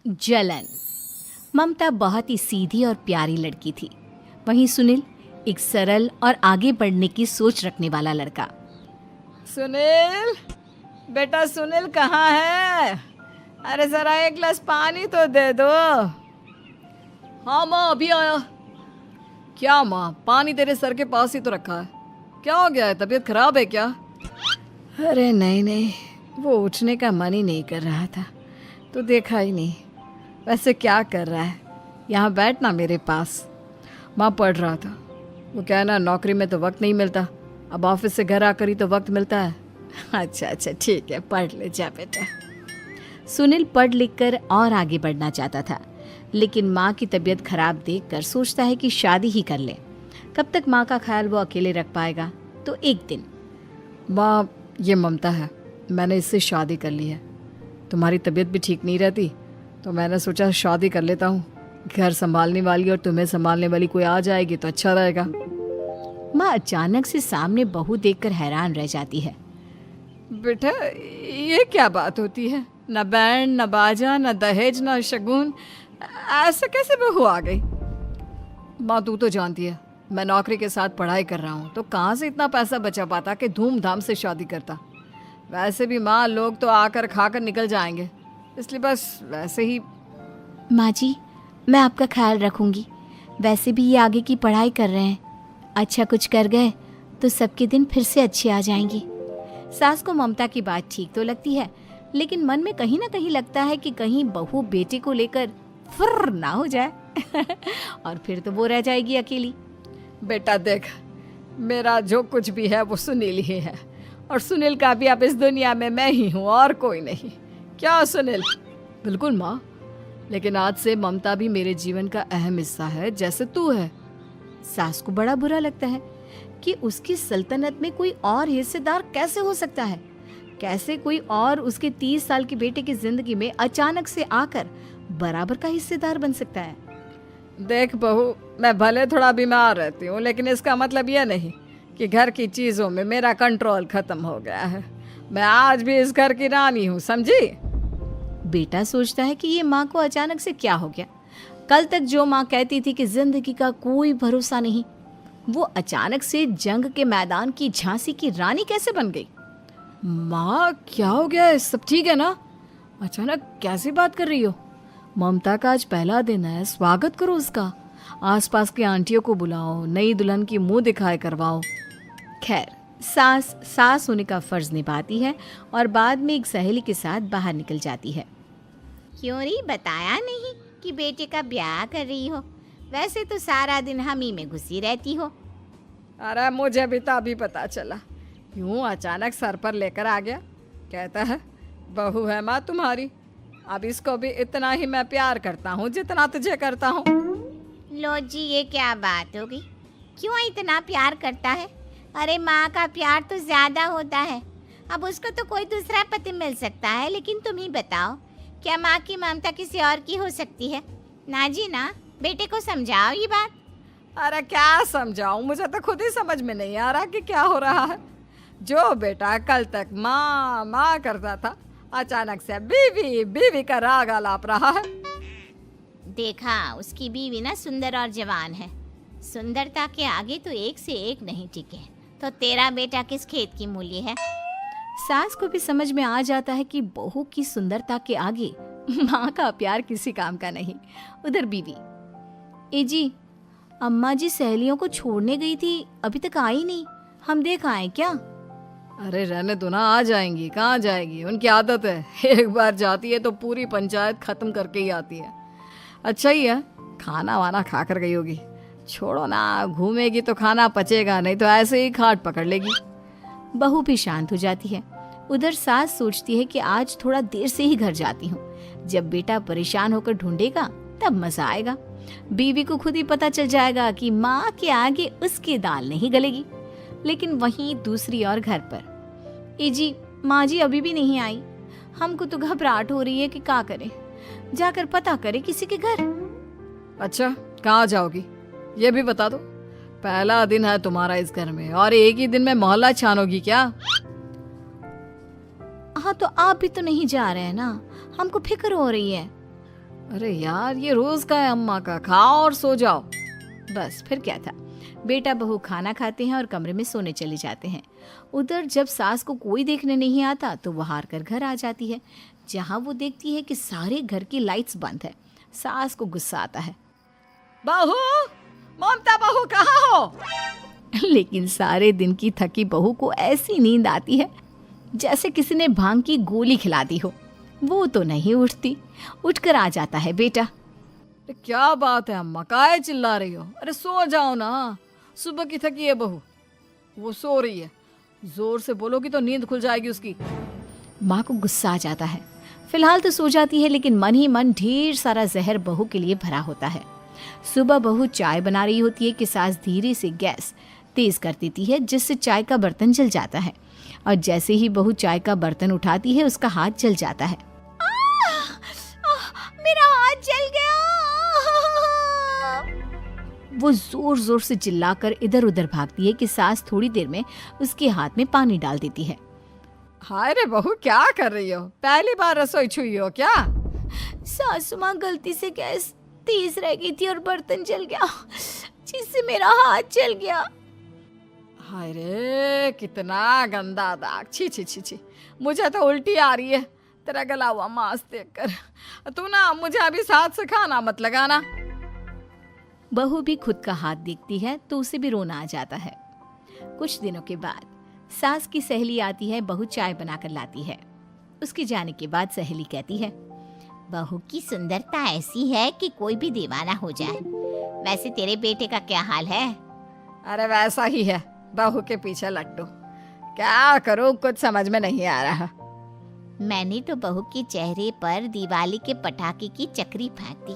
जलन। ममता बहुत ही सीधी और प्यारी लड़की थी। वहीं सुनील एक सरल और आगे बढ़ने की सोच रखने वाला लड़का। सुनील, बेटा सुनील कहाँ है? अरे जरा एक गिलास पानी तो दे दो। हाँ माँ, अभी आया। क्या माँ, पानी तेरे सर के पास ही तो रखा है। क्या हो गया है, तबीयत खराब है क्या? अरे नहीं नहीं, वो उठने का मन ही नहीं कर रहा था तो देखा ही नहीं। वैसे क्या कर रहा है? यहाँ बैठ ना मेरे पास। माँ पढ़ रहा था। वो क्या है ना, नौकरी में तो वक्त नहीं मिलता, अब ऑफिस से घर आकर ही तो वक्त मिलता है। अच्छा अच्छा ठीक है, पढ़ ले जा बेटा। सुनील पढ़ लिख कर और आगे बढ़ना चाहता था, लेकिन माँ की तबीयत खराब देखकर सोचता है कि शादी ही कर ले। कब तक माँ का ख्याल वो अकेले रख पाएगा? तो एक दिन, माँ ये ममता है, मैंने इससे शादी कर ली है। तुम्हारी तबीयत भी ठीक नहीं रहती तो मैंने सोचा शादी कर लेता हूँ। घर संभालने वाली और तुम्हें संभालने वाली कोई आ जाएगी तो अच्छा रहेगा। माँ अचानक से सामने बहू देखकर हैरान रह जाती है। बेटा ये क्या बात होती है? न बैंड, न बाजा, न दहेज, न शगुन, ऐसे कैसे बहू आ गई? माँ तू तो जानती है मैं नौकरी के साथ पढ़ाई कर रहा हूँ, तो कहाँ से इतना पैसा बचा पाता कि धूमधाम से शादी करता। वैसे भी माँ, लोग तो आकर खाकर निकल जाएंगे, इसलिए बस वैसे ही। माँ जी, मैं आपका ख्याल रखूंगी। वैसे भी ये आगे की पढ़ाई कर रहे हैं, अच्छा कुछ कर गए तो सबके दिन फिर से अच्छे आ जाएंगे। सास को ममता की बात ठीक तो लगती है, लेकिन मन में कहीं ना कहीं लगता है कि कहीं बहू बेटे को लेकर फुर्र ना हो जाए और फिर तो वो रह जाएगी अकेली। बेटा देख, मेरा जो कुछ भी है वो सुनील ही है, और सुनील का भी अब इस दुनिया में मैं ही हूँ और कोई नहीं। क्या सुनील? बिल्कुल माँ, लेकिन आज से ममता भी मेरे जीवन का अहम हिस्सा है, जैसे तू है। सास को बड़ा बुरा लगता है कि उसकी सल्तनत में कोई और हिस्सेदार कैसे हो सकता है। कैसे कोई और उसके 30 साल के बेटे की जिंदगी में अचानक से आकर बराबर का हिस्सेदार बन सकता है। देख बहू, मैं भले थोड़ा बीमार रहती हूँ, लेकिन इसका मतलब यह नहीं कि घर की चीज़ों में मेरा कंट्रोल खत्म हो गया है। मैं आज भी इस घर की रानी हूँ, समझी? बेटा सोचता है कि ये माँ को अचानक से क्या हो गया। कल तक जो माँ कहती थी कि जिंदगी का कोई भरोसा नहीं, वो अचानक से जंग के मैदान की झांसी की रानी कैसे बन गई? माँ क्या हो गया है? सब ठीक है ना? अचानक कैसी बात कर रही हो? ममता का आज पहला दिन है, स्वागत करो उसका। आसपास की आंटियों को बुलाओ, नई दुल्हन की मुंह दिखाए करवाओ। खैर, सास होने का फर्ज निभाती है और बाद में एक सहेली के साथ बाहर निकल जाती है। क्यों री, बताया नहीं कि बेटे का ब्याह कर रही हो? वैसे तो सारा दिन हम ही में घुसी रहती हो। अरे मुझे भी तो अभी पता चला, यूं अचानक सर पर लेकर आ गया। कहता है बहू है माँ तुम्हारी। अब इसको भी इतना ही मैं प्यार करता हूँ जितना तुझे करता हूँ। लो जी, ये क्या बात होगी? क्यों इतना प्यार करता है? अरे माँ का प्यार तो ज्यादा होता है। अब उसको तो कोई दूसरा पति मिल सकता है, लेकिन तुम ही बताओ, क्या माँ की ममता किसी और की हो सकती है? ना जी ना, बेटे को समझाओ ये बात। अरे क्या समझाऊं, मुझे तो खुद ही समझ में नहीं आ रहा कि क्या हो रहा है। जो बेटा कल तक माँ माँ करता था, अचानक से बीवी बीवी का राग आलाप रहा है। देखा, उसकी बीवी ना सुंदर और जवान है। सुंदरता के आगे तो एक से एक नहीं टिके, तो तेरा बेटा किस खेत की मूली है? सास को भी समझ में आ जाता है कि बहू की सुंदरता के आगे माँ का प्यार किसी काम का नहीं। उधर बीवी, ए जी, अम्मा जी सहेलियों को छोड़ने गई थी, अभी तक आई नहीं, हम देख आए क्या? अरे रहने दो ना, आ जाएंगी। कहाँ जाएगी, उनकी आदत है, एक बार जाती है तो पूरी पंचायत खत्म करके ही आती है। अच्छा ही है, खाना वाना खा कर गई होगी। छोड़ो ना, घूमेगी तो खाना पचेगा, नहीं तो ऐसे ही खाट पकड़ लेगी। बहू भी शांत हो जाती है। उधर सास सोचती है कि आज थोड़ा देर से ही घर जाती हूँ, जब बेटा परेशान होकर ढूंढेगा तब मजा आएगा। बीवी को खुद ही पता चल जाएगा कि माँ के आगे उसकी दाल नहीं गलेगी। लेकिन वहीं दूसरी ओर घर पर, ए जी, माँ जी अभी भी नहीं आई, हमको तो घबराहट हो रही है कि क्या करें, जाकर पता करें किसी के घर। अच्छा, कहाँ जाओगी ये भी बता दो। पहला दिन है तुम्हारा इस घर में और एक ही दिन में मोहल्ला छानोगी क्या? हाँ, तो आप भी तो नहीं जा रहे हैं ना, हमको फिक्र हो रही है। अरे यार, ये रोज का है अम्मा का, खाओ और सो जाओ। बस फिर क्या था, बेटा बहू खाना खाते हैं और कमरे में सोने चले जाते हैं। उधर जब सास को कोई देखने नहीं आता तो वो हार कर घर आ जाती है, जहाँ वो देखती है कि सारे घर की लाइट्स बंद है। सास को गुस्सा आता है। बहू, ममता बहू कहाँ हो? लेकिन सारे दिन की थकी बहू को ऐसी नींद आती है जैसे किसी ने भांग की गोली खिला दी हो। वो तो नहीं उठती। उठकर आ जाता है बेटा। अरे क्या बात है अम्मा, काहे चिल्ला रही हो? अरे सो जाओ ना, सुबह की थकी है बहू, वो सो रही है। जोर से बोलोगी तो नींद खुल जाएगी उसकी। माँ को गुस्सा आ जाता है। फिलहाल तो सो जाती है, लेकिन मन ही मन ढेर सारा जहर बहू के लिए भरा होता है। सुबह बहू चाय बना रही होती है कि सास धीरे से गैस तेज कर देती है, जिससे चाय का बर्तन जल जाता है। और जैसे ही बहू चाय का बर्तन उठाती है, उसका हाथ जल जाता है। मेरा हाथ जल गया। वो जोर जोर से चिल्लाकर इधर उधर भागती है कि सास थोड़ी देर में उसके हाथ में पानी डाल देती है। हाय रे बहू, क्या कर रही हो? पहली बार रसोई छुई हो क्या? सासू माँ, गलती से गैस तेज रह गई थी और बर्तन जल गया, जिससे मेरा हाथ जल गया। हाय रे, कितना गंदा दाग। छी छी छी छी, मुझे तो उल्टी आ रही है तेरा गला हुआ मांस देखकर। तू ना मुझे अभी साथ से खाना मत लगाना। बहू भी खुद का हाथ देखती है तो उसे भी रोना आ जाता है। कुछ दिनों के बाद सास की सहेली आती है, बहू चाय बनाकर लाती है। उसके जाने के बाद सहेली कहती है, बहू की सुंदरता ऐसी है कि कोई भी दीवाना हो जाए। वैसे तेरे बेटे का क्या हाल है? अरे वैसा ही है, बहू के पीछे लट्टू। क्या करूं, कुछ समझ में नहीं आ रहा। मैंने तो बहू के चेहरे पर दिवाली के पटाखे की चक्री फेंक दी,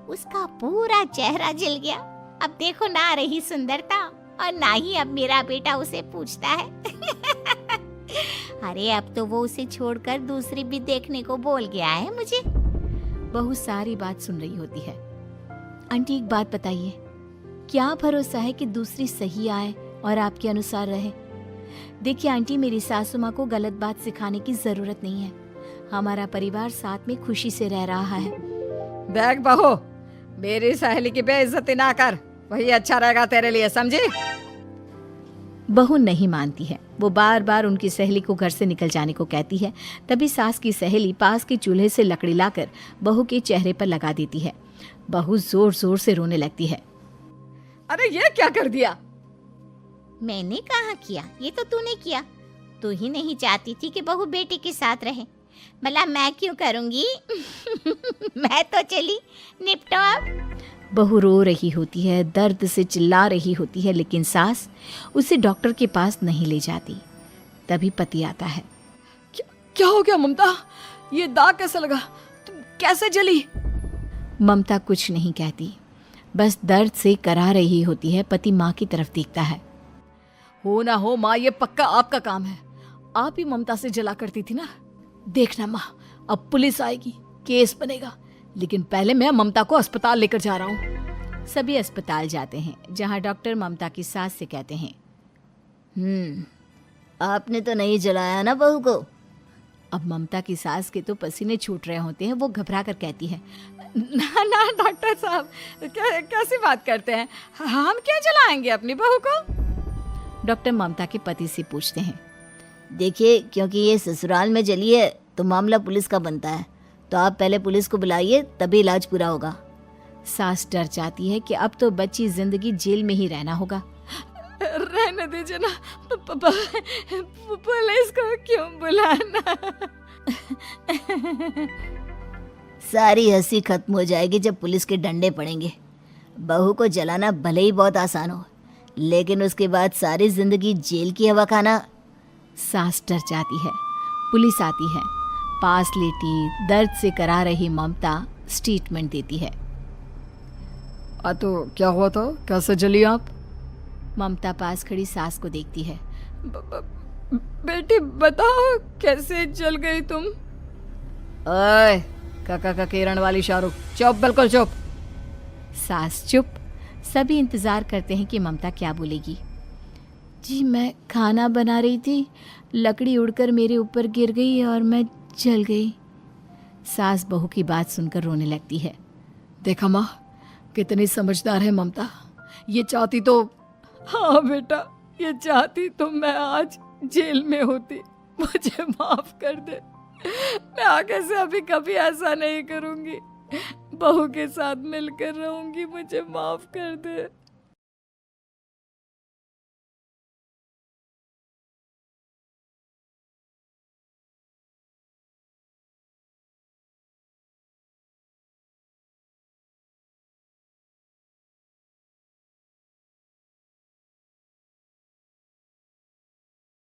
उसका पूरा चेहरा जल गया। अब देखो ना रही सुंदरता, और ना ही अब मेरा बेटा उसे पूछता है। अरे अब तो वो उसे छोड़कर दूसरी भी देखने को बोल गया है मुझे। बहू सारी बात सुन रही होती है। आंटी, एक बात बताइए, क्या भरोसा है कि दूसरी सही आए और आपके अनुसार रहे? देखिए आंटी, मेरी सासू माँ को गलत बात सिखाने की जरूरत नहीं है। हमारा परिवार साथ में खुशी से रह रहा है। देख बहू, मेरी सहेली की बेइज्जती ना कर, वही अच्छा रहेगा तेरे लिए, समझी? बहू नहीं मानती है। वो बार बार उनकी सहेली को घर से निकल जाने को कहती है। तभी सास की सहेली पास के चूल्हे से लकड़ी लाकर बहू के चेहरे पर लगा देती है। बहू जोर जोर से रोने लगती है। अरे ये क्या कर दिया? मैंने कहाँ किया, ये तो तूने किया। तू ही नहीं चाहती थी कि बहू बेटे के साथ रहे, भला मैं क्यों करूंगी? मैं तो चली, निपटो अब। बहू रो रही होती है, दर्द से चिल्ला रही होती है, लेकिन सास उसे डॉक्टर के पास नहीं ले जाती। तभी पति आता है। क्या हो गया ममता? ये दाग कैसे लगा? तुम कैसे जली? ममता कुछ नहीं कहती, बस दर्द से करा रही होती है। पति माँ की तरफ देखता है। हो ना हो माँ, ये पक्का आपका काम है। आप ही ममता से जला करती थी ना। देखना माँ, अब पुलिस आएगी, केस बनेगा, लेकिन पहले मैं ममता को अस्पताल लेकर जा रहा हूँ। सभी अस्पताल जाते हैं, जहाँ डॉक्टर ममता की सास से कहते हैं, आपने तो नहीं जलाया ना बहू को? अब ममता की सास के तो पसीने छूट रहे होते हैं। वो घबरा कर कहती है, ना ना डॉक्टर साहब, कैसी बात करते हैं? हम क्या जलाएंगे अपनी बहू को? डॉक्टर ममता के पति से पूछते हैं। देखिए, क्योंकि ये ससुराल में जली है तो मामला पुलिस का बनता है, तो आप पहले पुलिस को बुलाइए, तभी इलाज पूरा होगा। सास डर जाती है कि अब तो बच्ची जिंदगी जेल में ही रहना होगा। रहने दीजिए ना, पुलिस को क्यों बुलाना? सारी हंसी खत्म हो जाएगी जब पुलिस के डंडे पड़ेंगे। बहू को जलाना भले ही बहुत आसान हो, लेकिन उसके बाद सारी जिंदगी जेल की हवा खाना। सास डर जाती है। पुलिस आती है। पास लेटी दर्द से करा रही ममता स्टेटमेंट देती है। तो क्या हुआ था? कैसे जली आप? ममता पास खड़ी सास को देखती है। बेटी बताओ, कैसे जल गई तुम? ओए, काका का किरण वाली शाहरुख, चुप, बिल्कुल चुप। सास चुप। सभी इंतजार करते हैं कि ममता क्या बोलेगी। जी, मैं खाना बना रही थी, लकड़ी उड़कर मेरे ऊपर गिर गई और मैं जल गई। सास बहू की बात सुनकर रोने लगती है। देखा माँ, कितनी समझदार है ममता। ये चाहती तो, हाँ बेटा, ये चाहती तो मैं आज जेल में होती। मुझे माफ कर दे, मैं आगे से अभी कभी ऐसा नहीं करूंगी। बहू के साथ मिलकर रहूंगी, मुझे माफ कर दे।